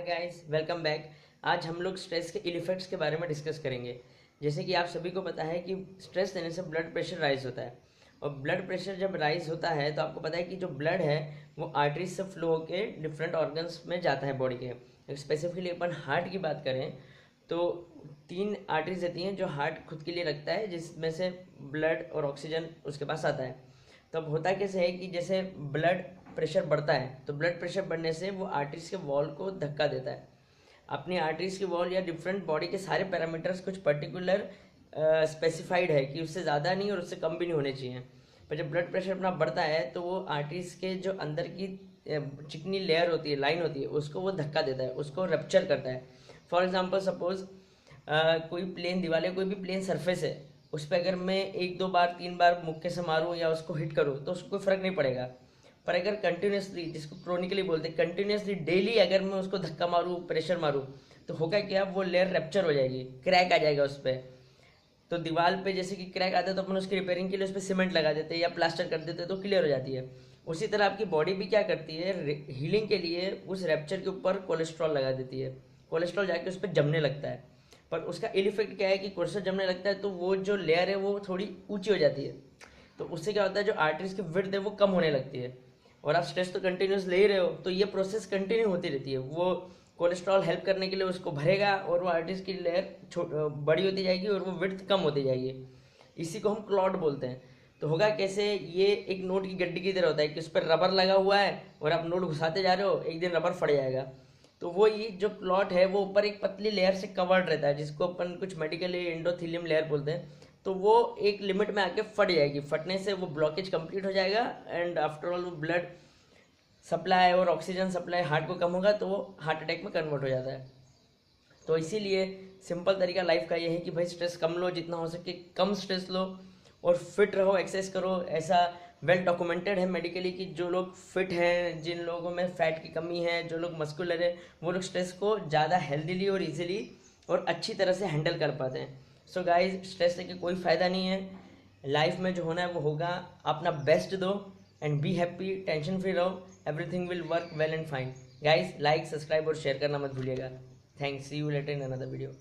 Guys, welcome back. आज हम लोग स्ट्रेस के इल इफेक्ट्स के बारे में डिस्कस करेंगे। जैसे कि आप सभी को पता है कि स्ट्रेस देने से ब्लड प्रेशर राइज होता है, और ब्लड प्रेशर जब राइज होता है तो आपको पता है कि जो ब्लड है वो आर्टरीज से फ्लो होके डिफरेंट ऑर्गन्स में जाता है बॉडी के। स्पेसिफिकली अपन हार्ट की बात करें तो 3 आर्टरीज रहती हैं जो हार्ट खुद के लिए रखता है, जिसमें से ब्लड और ऑक्सीजन उसके पास आता है। तब होता कैसे है कि जैसे ब्लड प्रेशर बढ़ता है तो ब्लड प्रेशर बढ़ने से वो आर्टरीज के वॉल को धक्का देता है। अपनी आर्टरीज की वॉल या डिफरेंट बॉडी के सारे पैरामीटर्स कुछ पर्टिकुलर स्पेसिफाइड है कि उससे ज़्यादा नहीं और उससे कम भी नहीं होने चाहिए। पर जब ब्लड प्रेशर अपना बढ़ता है तो वो आर्टरीज के जो अंदर की चिकनी लेयर होती है, लाइन होती है, उसको वो धक्का देता है, उसको रप्चर करता है। फॉर एग्जाम्पल सपोज कोई प्लेन दीवार है, कोई भी प्लेन सरफेस है, उस पर अगर मैं 1 2 बार 3 बार मुक्के से मारूँ या उसको हिट करूँ तो उसको कोई फ़र्क नहीं पड़ेगा। पर अगर कंटिन्यूसली, जिसको क्रोनिकली बोलते हैं, कंटिन्यूसली डेली अगर मैं उसको धक्का मारूँ, प्रेशर मारूँ, तो होगा क्या, वो लेयर रैप्चर हो जाएगी, क्रैक आ जाएगा उस पर। तो दीवार पे जैसे कि क्रैक आता है तो अपन उसकी रिपेयरिंग के लिए उस पर सीमेंट लगा देते हैं या प्लास्टर कर देते हैं तो क्लियर हो जाती है। उसी तरह आपकी बॉडी भी क्या करती है, हीलिंग के लिए उस रैप्चर के ऊपर कोलेस्ट्रॉल लगा देती है। कोलेस्ट्रॉल जाके उस पर जमने लगता है। पर उसका इल इफेक्ट क्या है कि कोलेस्ट्रॉल जमने लगता है तो वो जो लेयर है वो थोड़ी ऊंची हो जाती है। तो उससे क्या होता है, जो आर्टरीज की विड्थ है वो कम होने लगती है। और आप स्ट्रेस तो कंटिन्यूस ले ही रहे हो तो ये प्रोसेस कंटिन्यू होती रहती है। वो कोलेस्ट्रॉल हेल्प करने के लिए उसको भरेगा और वो आर्टरीज की लेयर बड़ी होती जाएगी और वो विड्थ कम होती जाएगी। इसी को हम क्लॉट बोलते हैं। तो होगा कैसे, ये एक नोट की गड्डी की तरह होता है कि उस पर रबर लगा हुआ है और आप नोट घुसाते जा रहे हो, एक दिन रबर फट जाएगा। तो वो ये जो क्लॉट है वो ऊपर एक पतली लेयर से कवर्ड रहता है, जिसको अपन कुछ मेडिकली एंडोथेलियम लेयर बोलते हैं। तो वो एक लिमिट में आके फट जाएगी, फटने से वो ब्लॉकेज कंप्लीट हो जाएगा एंड आफ्टर ऑल वो ब्लड सप्लाई और ऑक्सीजन सप्लाई हार्ट को कम होगा तो वो हार्ट अटैक में कन्वर्ट हो जाता है। तो इसीलिए सिंपल तरीका लाइफ का ये है कि भाई स्ट्रेस कम लो, जितना हो सके कम स्ट्रेस लो और फिट रहो, एक्सरसाइज करो। ऐसा वेल डॉक्यूमेंटेड है मेडिकली कि जो लोग फिट हैं, जिन लोगों में फैट की कमी है, जो लोग मस्कुलर है, वो लोग स्ट्रेस को ज़्यादा हेल्दीली और इजीली और अच्छी तरह से हैंडल कर पाते हैं। सो गाइज, स्ट्रेस लेके कोई फ़ायदा नहीं है। लाइफ में जो होना है वो होगा, अपना बेस्ट दो and be happy, tension free रहो, everything will work well and fine. Guys, like, subscribe और शेयर करना मत भूलिएगा। Thanks, see you later in another video.